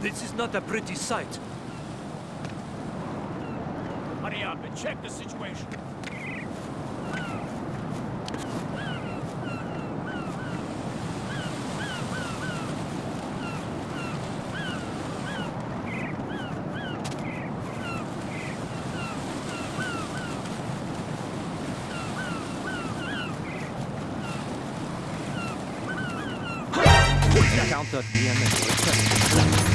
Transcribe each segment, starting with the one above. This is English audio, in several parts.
This is not a pretty sight. Hurry up and check the situation. Counter DMS.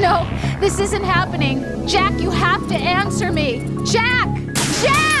No, this isn't happening. Jack, you have to answer me. Jack! Jack!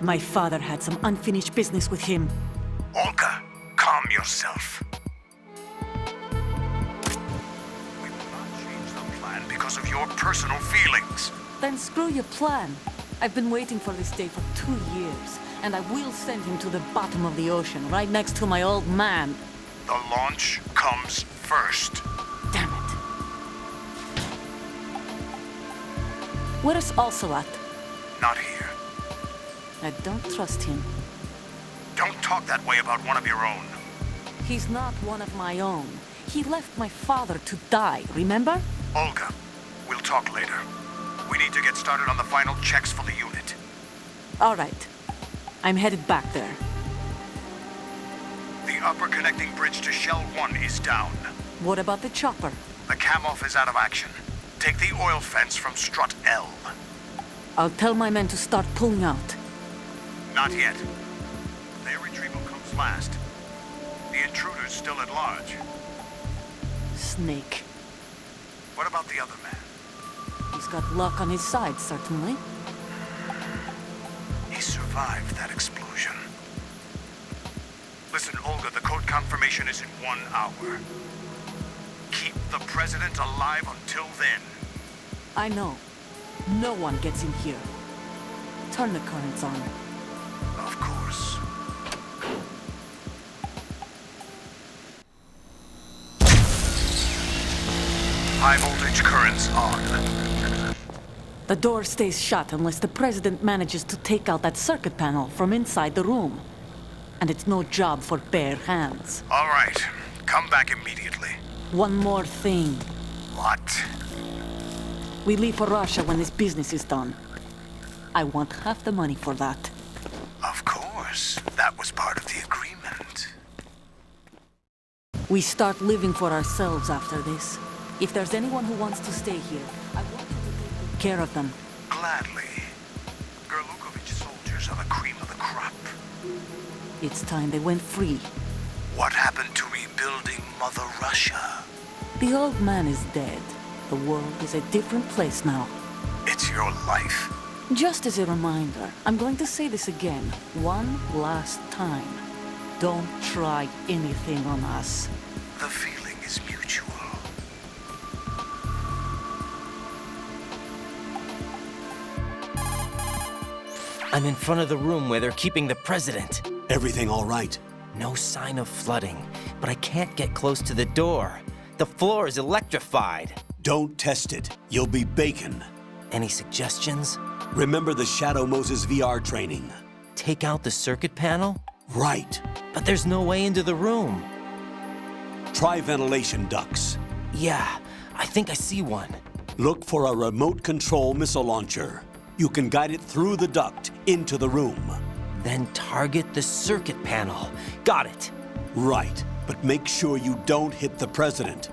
My father had some unfinished business with him. Olga, calm yourself. We will not change the plan because of your personal feelings. Then screw your plan. I've been waiting for this day for 2 years, and I will send him to the bottom of the ocean, right next to my old man. The launch comes first. Damn it. Where's Ocelot? Not here. I don't trust him. Don't talk that way about one of your own. He's not one of my own. He left my father to die, remember? Olga, we'll talk later. We need to get started on the final checks for the unit. All right. I'm headed back there. The upper connecting bridge to Shell 1 is down. What about the chopper? The cam-off is out of action. Take the oil fence from strut L. I'll tell my men to start pulling out. Not yet. Their retrieval comes last. The intruder's still at large. Snake. What about the other man? He's got luck on his side, certainly. He survived that explosion. Listen, Olga, the code confirmation is in 1 hour. Keep the president alive until then. I know. No one gets in here. Turn the currents on. Of course. High voltage currents on. The door stays shut unless the president manages to take out that circuit panel from inside the room. And it's no job for bare hands. All right. Come back immediately. One more thing. What? We leave for Russia when this business is done. I want half the money for that. Of course. That was part of the agreement. We start living for ourselves after this. If there's anyone who wants to stay here, I want you to take good care of them. Gladly. Gerlukovich soldiers are the cream of the crop. It's time they went free. What happened to rebuilding Mother Russia? The old man is dead. The world is a different place now. It's your life. Just as a reminder, I'm going to say this again, one last time. Don't try anything on us. The feeling is mutual. I'm in front of the room where they're keeping the president. Everything all right? No sign of flooding, but I can't get close to the door. The floor is electrified. Don't test it. You'll be bacon. Any suggestions? Remember the Shadow Moses VR training? Take out the circuit panel? Right. But there's no way into the room. Try ventilation ducts. Yeah, I think I see one. Look for a remote control missile launcher. You can guide it through the duct into the room. Then target the circuit panel. Got it. Right, but make sure you don't hit the president.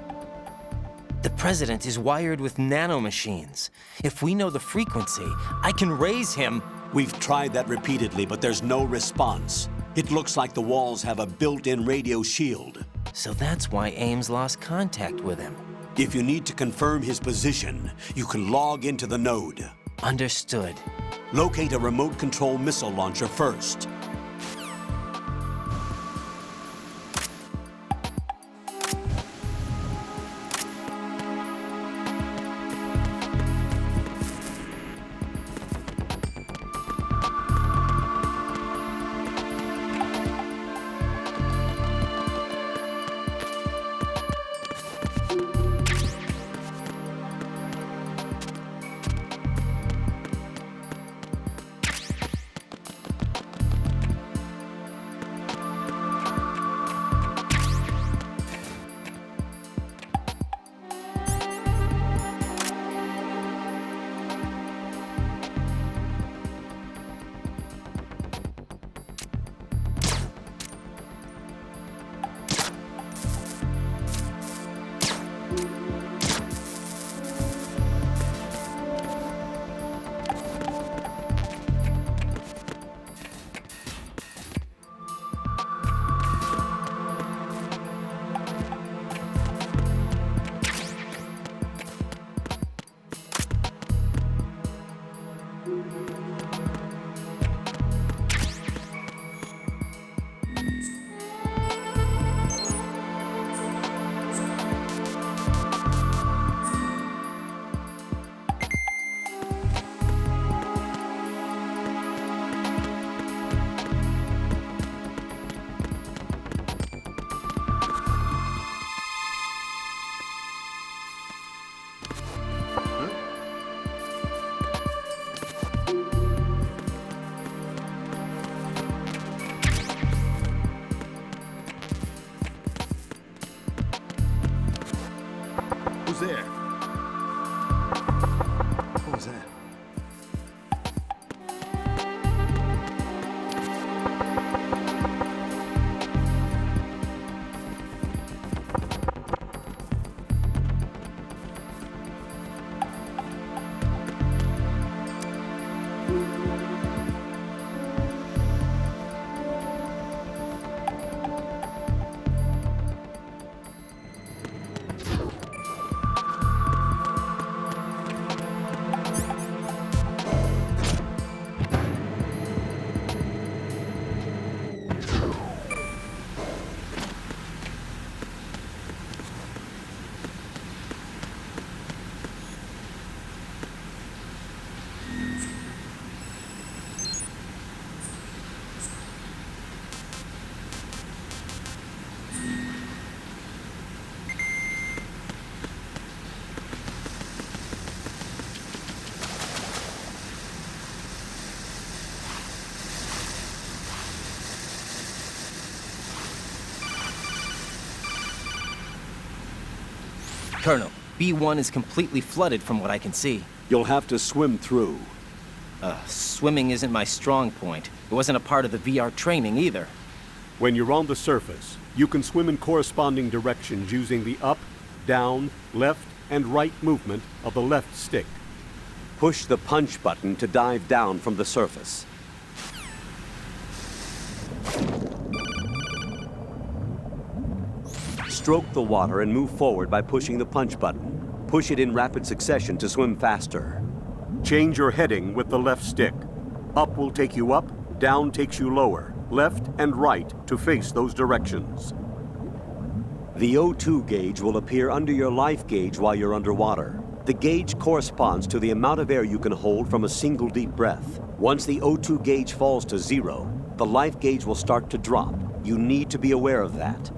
The president is wired with nanomachines. If we know the frequency, I can raise him. We've tried that repeatedly, but there's no response. It looks like the walls have a built-in radio shield. So that's why Ames lost contact with him. If you need to confirm his position, you can log into the node. Understood. Locate a remote control missile launcher first. Colonel, B1 is completely flooded from what I can see. You'll have to swim through. Swimming isn't my strong point. It wasn't a part of the VR training either. When you're on the surface, you can swim in corresponding directions using the up, down, left, and right movement of the left stick. Push the punch button to dive down from the surface. Stroke the water and move forward by pushing the punch button. Push it in rapid succession to swim faster. Change your heading with the left stick. Up will take you up, down takes you lower, left and right to face those directions. The O2 gauge will appear under your life gauge while you're underwater. The gauge corresponds to the amount of air you can hold from a single deep breath. Once the O2 gauge falls to 0, the life gauge will start to drop. You need to be aware of that.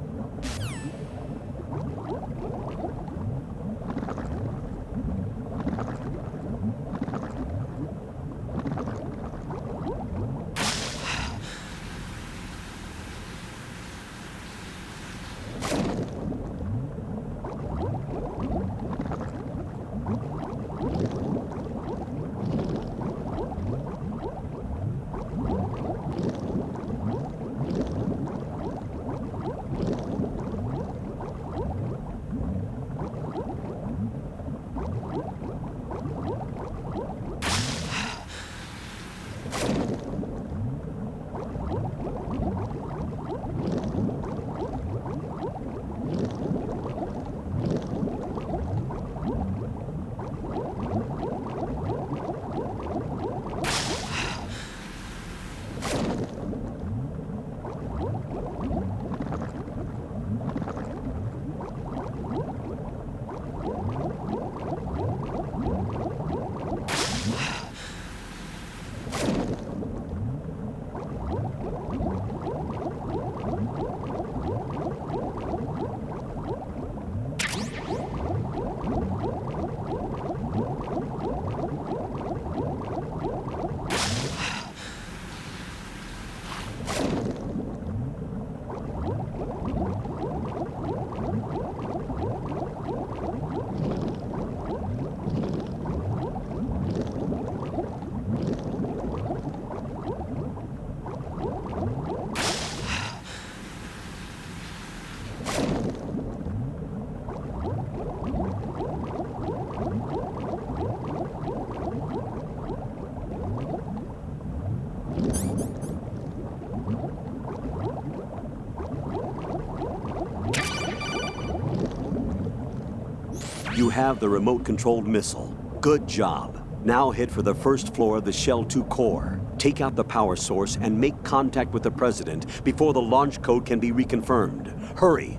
You have the remote-controlled missile. Good job. Now head for the first floor of the Shell 2 core. Take out the power source and make contact with the President before the launch code can be reconfirmed. Hurry!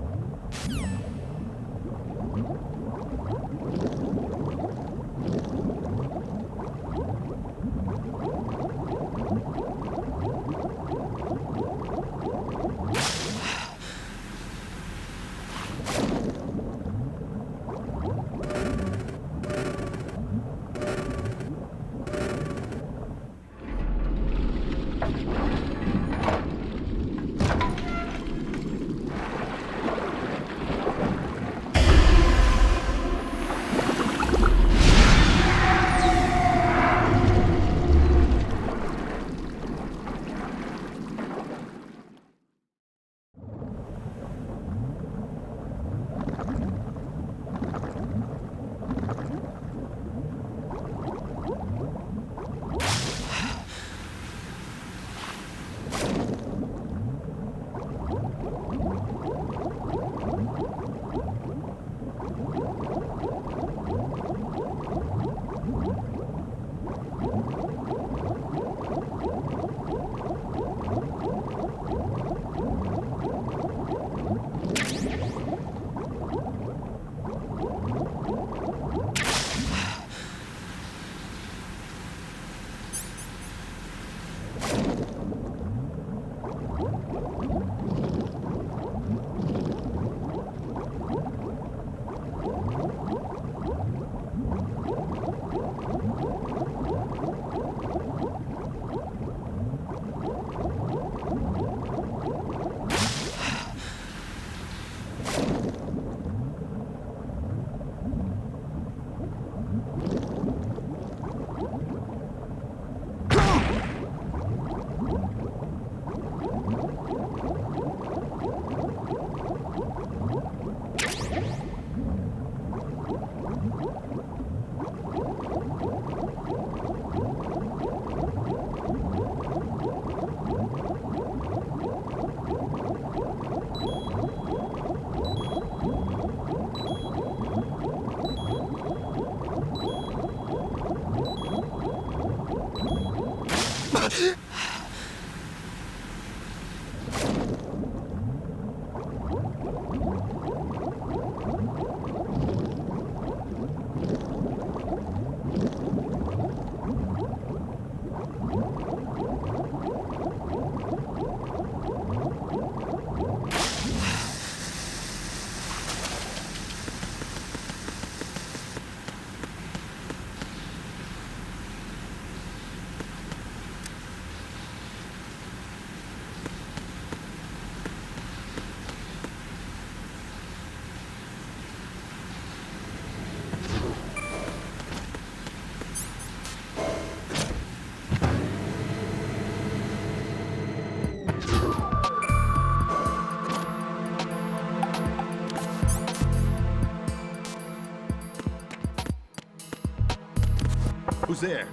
Who's there?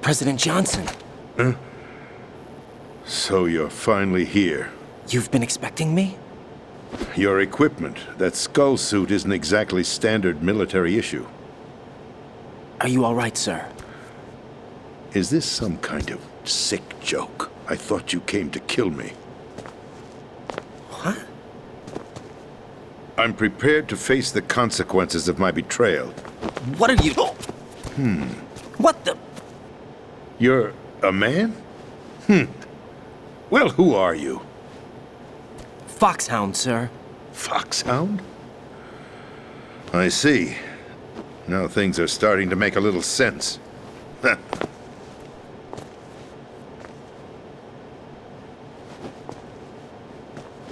President Johnson. So you're finally here. You've been expecting me? Your equipment, that skull suit, isn't exactly standard military issue. Are you all right, sir? Is this some kind of sick joke? I thought you came to kill me. What? I'm prepared to face the consequences of my betrayal. What are you... What the... You're a man? Well, who are you? Foxhound, sir. Foxhound? I see. Now things are starting to make a little sense.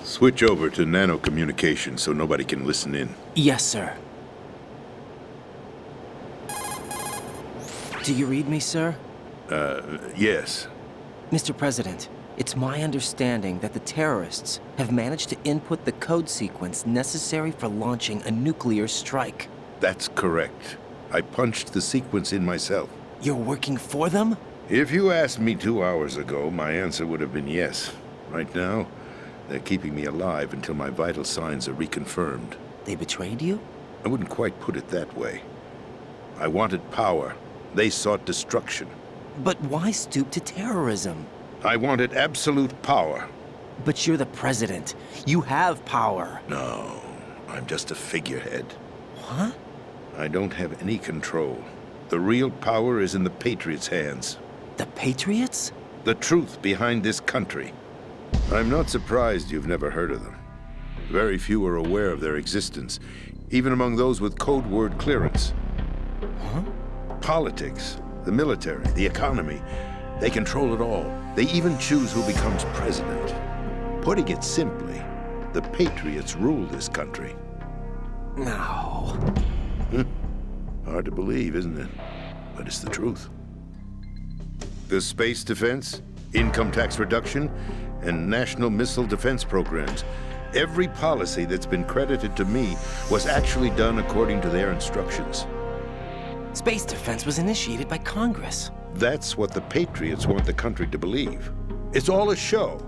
Switch over to nano-communication so nobody can listen in. Yes, sir. Do you read me, sir? Yes. Mr. President, it's my understanding that the terrorists have managed to input the code sequence necessary for launching a nuclear strike. That's correct. I punched the sequence in myself. You're working for them? If you asked me 2 hours ago, my answer would have been yes. Right now, they're keeping me alive until my vital signs are reconfirmed. They betrayed you? I wouldn't quite put it that way. I wanted power. They sought destruction. But why stoop to terrorism? I wanted absolute power. But you're the president. You have power. No, I'm just a figurehead. What? I don't have any control. The real power is in the Patriots' hands. The Patriots? The truth behind this country. I'm not surprised you've never heard of them. Very few are aware of their existence, even among those with code word clearance. Huh? Politics, the military, the economy, they control it all. They even choose who becomes president. Putting it simply, the Patriots rule this country. No. Hard to believe, isn't it? But it's the truth. The space defense, income tax reduction, and national missile defense programs. Every policy that's been credited to me was actually done according to their instructions. Space defense was initiated by Congress. That's what the Patriots want the country to believe. It's all a show.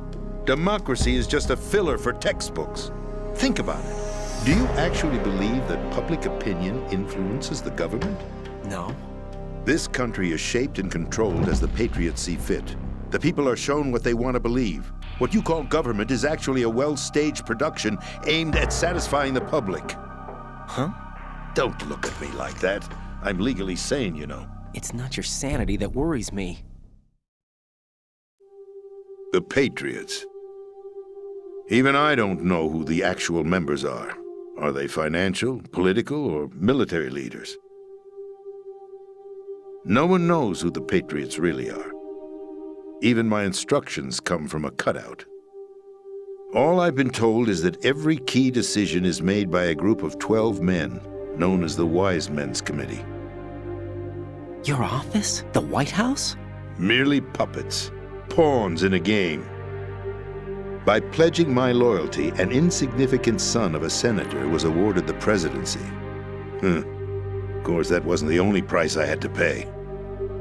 Democracy is just a filler for textbooks. Think about it. Do you actually believe that public opinion influences the government? No. This country is shaped and controlled as the Patriots see fit. The people are shown what they want to believe. What you call government is actually a well-staged production aimed at satisfying the public. Huh? Don't look at me like that. I'm legally sane, you know. It's not your sanity that worries me. The Patriots. Even I don't know who the actual members are. Are they financial, political, or military leaders? No one knows who the Patriots really are. Even my instructions come from a cutout. All I've been told is that every key decision is made by a group of 12 men, known as the Wise Men's Committee. Your office? The White House? Merely puppets, pawns in a game. By pledging my loyalty, an insignificant son of a senator was awarded the presidency. Of course, that wasn't the only price I had to pay.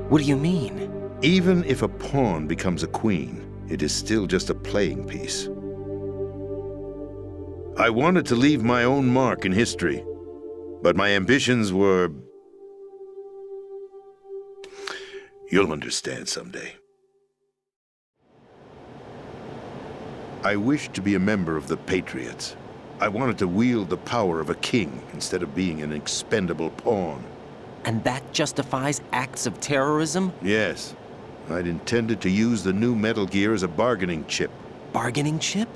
What do you mean? Even if a pawn becomes a queen, it is still just a playing piece. I wanted to leave my own mark in history, but my ambitions were... You'll understand someday. I wished to be a member of the Patriots. I wanted to wield the power of a king instead of being an expendable pawn. And that justifies acts of terrorism? Yes. I'd intended to use the new Metal Gear as a bargaining chip. Bargaining chip?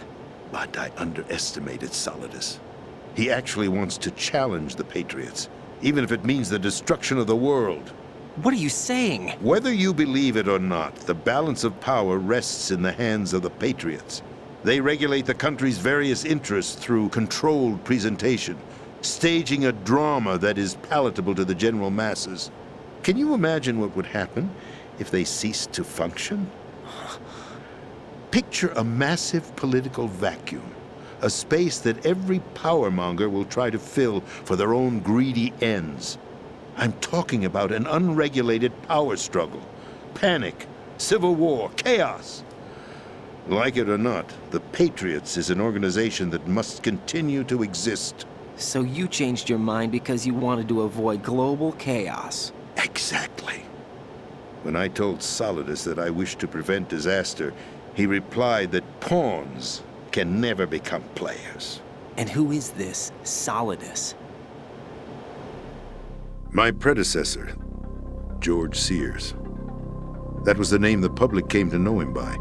But I underestimated Solidus. He actually wants to challenge the Patriots, even if it means the destruction of the world. What are you saying? Whether you believe it or not, the balance of power rests in the hands of the Patriots. They regulate the country's various interests through controlled presentation, staging a drama that is palatable to the general masses. Can you imagine what would happen if they ceased to function? Picture a massive political vacuum, a space that every powermonger will try to fill for their own greedy ends. I'm talking about an unregulated power struggle, panic, civil war, chaos. Like it or not, the Patriots is an organization that must continue to exist. So you changed your mind because you wanted to avoid global chaos. Exactly. When I told Solidus that I wished to prevent disaster, he replied that pawns can never become players. And who is this Solidus? My predecessor, George Sears. That was the name the public came to know him by.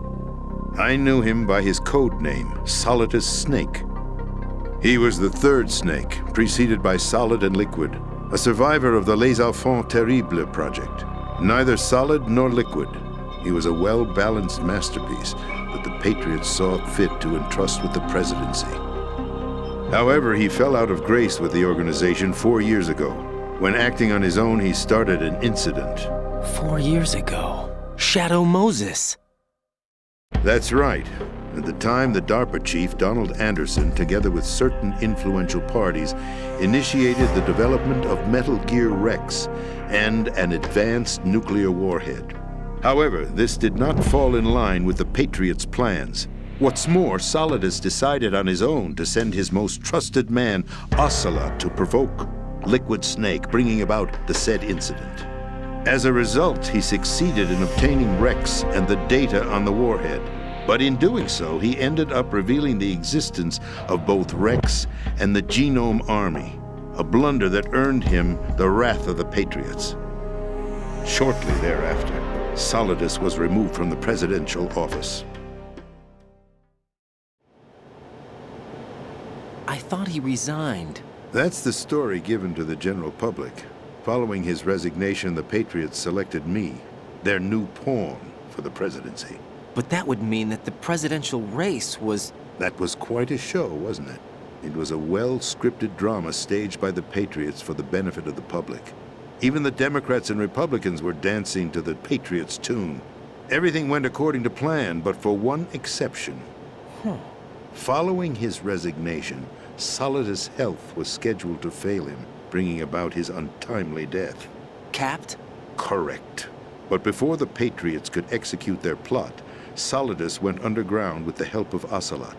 I knew him by his code name, Solidus Snake. He was the third Snake, preceded by Solid and Liquid, a survivor of the Les Enfants Terribles project. Neither solid nor liquid, he was a well-balanced masterpiece that the Patriots saw fit to entrust with the presidency. However, he fell out of grace with the organization 4 years ago. When acting on his own, he started an incident. 4 years ago? Shadow Moses! That's right. At the time, the DARPA chief, Donald Anderson, together with certain influential parties, initiated the development of Metal Gear Rex and an advanced nuclear warhead. However, this did not fall in line with the Patriots' plans. What's more, Solidus decided on his own to send his most trusted man, Ocelot, to provoke Liquid Snake, bringing about the said incident. As a result, he succeeded in obtaining Rex and the data on the warhead. But in doing so, he ended up revealing the existence of both Rex and the Genome Army, a blunder that earned him the wrath of the Patriots. Shortly thereafter, Solidus was removed from the presidential office. I thought he resigned. That's the story given to the general public. Following his resignation, the Patriots selected me, their new pawn, for the presidency. But that would mean that the presidential race was... That was quite a show, wasn't it? It was a well-scripted drama staged by the Patriots for the benefit of the public. Even the Democrats and Republicans were dancing to the Patriots' tune. Everything went according to plan, but for one exception. Following his resignation, Solidus' health was scheduled to fail him, bringing about his untimely death. Capped? Correct. But before the Patriots could execute their plot, Solidus went underground with the help of Ocelot.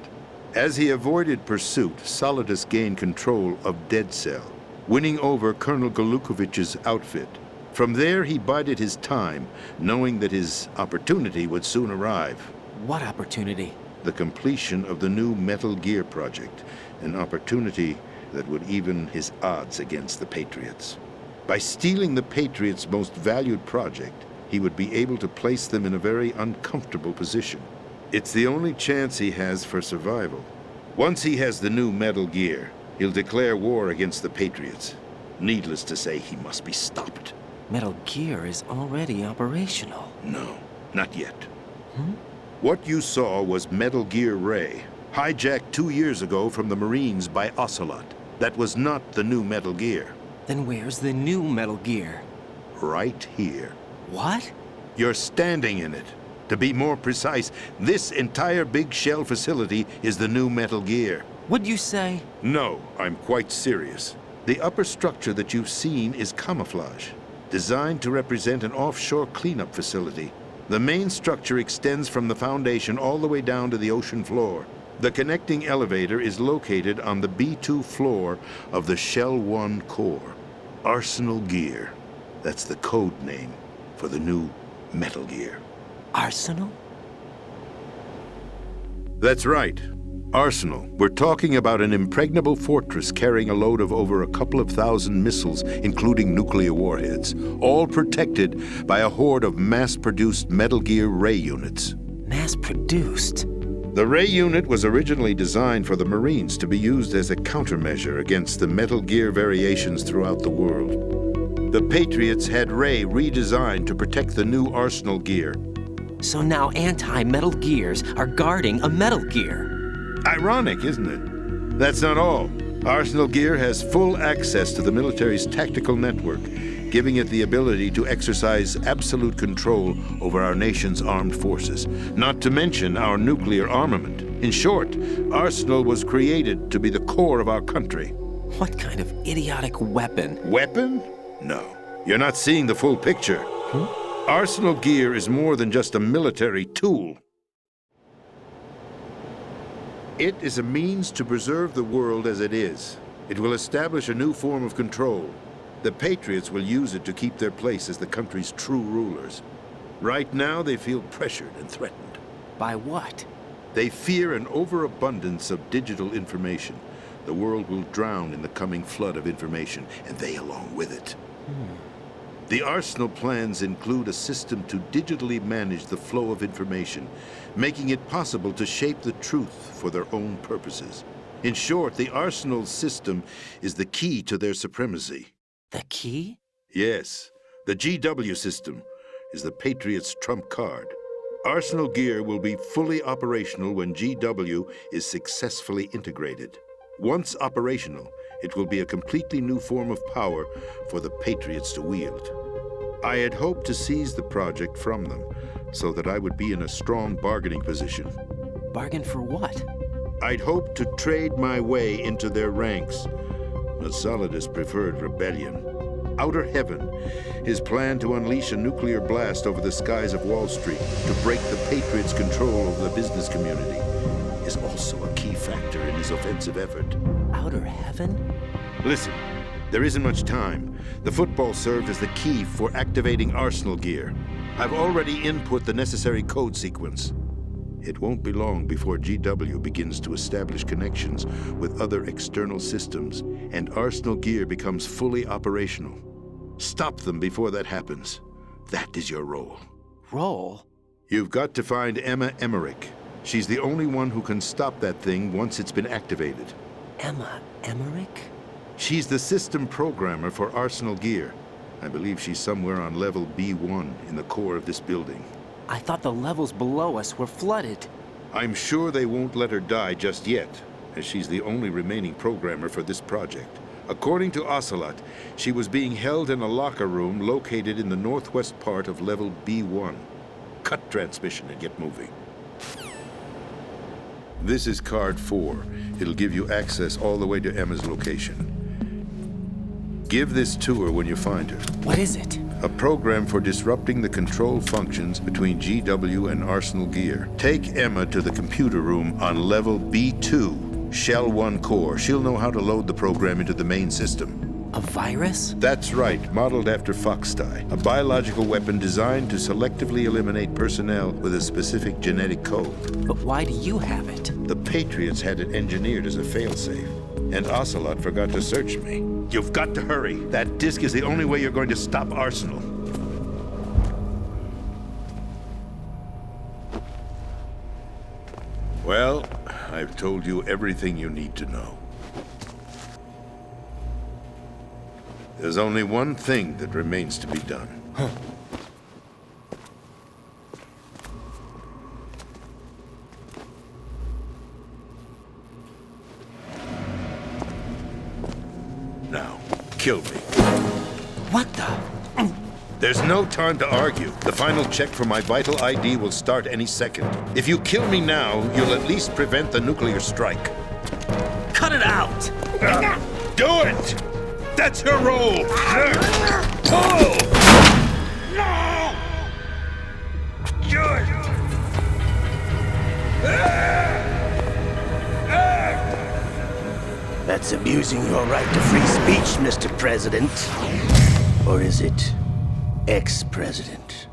As he avoided pursuit, Solidus gained control of Dead Cell, winning over Colonel Golukovich's outfit. From there, he bided his time, knowing that his opportunity would soon arrive. What opportunity? The completion of the new Metal Gear project, an opportunity that would even his odds against the Patriots. By stealing the Patriots' most valued project, he would be able to place them in a very uncomfortable position. It's the only chance he has for survival. Once he has the new Metal Gear, he'll declare war against the Patriots. Needless to say, he must be stopped. Metal Gear is already operational. No, not yet. What you saw was Metal Gear Ray, hijacked 2 years ago from the Marines by Ocelot. That was not the new Metal Gear. Then where's the new Metal Gear? Right here. What? You're standing in it. To be more precise, this entire big shell facility is the new Metal Gear. What'd you say? No, I'm quite serious. The upper structure that you've seen is camouflage, designed to represent an offshore cleanup facility. The main structure extends from the foundation all the way down to the ocean floor. The connecting elevator is located on the B2 floor of the Shell 1 core. Arsenal Gear. That's the code name for the new Metal Gear. Arsenal? That's right. Arsenal. We're talking about an impregnable fortress carrying a load of over a couple of thousand missiles, including nuclear warheads, all protected by a horde of mass-produced Metal Gear Ray units. Mass-produced? The Ray unit was originally designed for the Marines to be used as a countermeasure against the Metal Gear variations throughout the world. The Patriots had Ray redesigned to protect the new Arsenal Gear. So now anti-Metal Gears are guarding a Metal Gear. Ironic, isn't it? That's not all. Arsenal Gear has full access to the military's tactical network, giving it the ability to exercise absolute control over our nation's armed forces, not to mention our nuclear armament. In short, Arsenal was created to be the core of our country. What kind of idiotic weapon? Weapon? No. You're not seeing the full picture. Arsenal Gear is more than just a military tool. It is a means to preserve the world as it is. It will establish a new form of control. The Patriots will use it to keep their place as the country's true rulers. Right now, they feel pressured and threatened. By what? They fear an overabundance of digital information. The world will drown in the coming flood of information, and they along with it. The Arsenal plans include a system to digitally manage the flow of information, making it possible to shape the truth for their own purposes. In short, the Arsenal system is the key to their supremacy. The key? Yes, the GW system is the Patriots' trump card. Arsenal Gear will be fully operational when GW is successfully integrated. Once operational, it will be a completely new form of power for the Patriots to wield. I had hoped to seize the project from them, so that I would be in a strong bargaining position. Bargain for what? I'd hoped to trade my way into their ranks, but Solidus preferred rebellion. Outer Heaven, his plan to unleash a nuclear blast over the skies of Wall Street to break the Patriots' control over the business community, is also a key factor in his offensive effort. Outer Heaven? Listen, there isn't much time. The football served as the key for activating Arsenal Gear. I've already input the necessary code sequence. It won't be long before GW begins to establish connections with other external systems, and Arsenal Gear becomes fully operational. Stop them before that happens. That is your role. Role? You've got to find Emma Emmerich. She's the only one who can stop that thing once it's been activated. Emma Emmerich? She's the system programmer for Arsenal Gear. I believe she's somewhere on level B1 in the core of this building. I thought the levels below us were flooded. I'm sure they won't let her die just yet, as she's the only remaining programmer for this project. According to Ocelot, she was being held in a locker room located in the northwest part of level B1. Cut transmission and get moving. This is card 4. It'll give you access all the way to Emma's location. Give this to her when you find her. What is it? A program for disrupting the control functions between GW and Arsenal Gear. Take Emma to the computer room on level B2, Shell 1 core. She'll know how to load the program into the main system. A virus? That's right, modeled after Foxdie, a biological weapon designed to selectively eliminate personnel with a specific genetic code. But why do you have it? The Patriots had it engineered as a failsafe, and Ocelot forgot to search me. You've got to hurry. That disk is the only way you're going to stop Arsenal. Well, I've told you everything you need to know. There's only one thing that remains to be done. Now, kill me. What the? There's no time to argue. The final check for my vital ID will start any second. If you kill me now, you'll at least prevent the nuclear strike. Cut it out! Do it! That's your role! Pull! No! Do it! That's abusing your right to free speech, Mr. President. Or is it ex-president?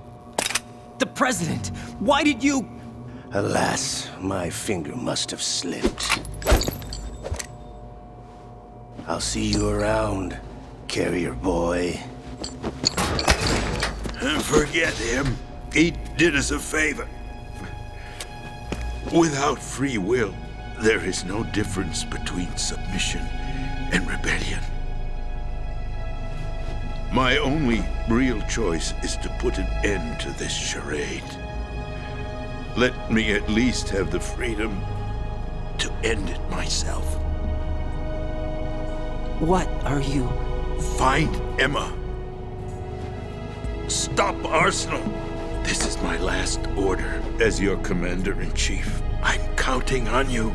The president! Why did you... Alas, my finger must have slipped. I'll see you around, carrier boy. Forget him. He did us a favor. Without free will, there is no difference between submission and rebellion. My only real choice is to put an end to this charade. Let me at least have the freedom to end it myself. What are you... Find Emma. Stop Arsenal. This is my last order as your commander-in-chief. I'm counting on you.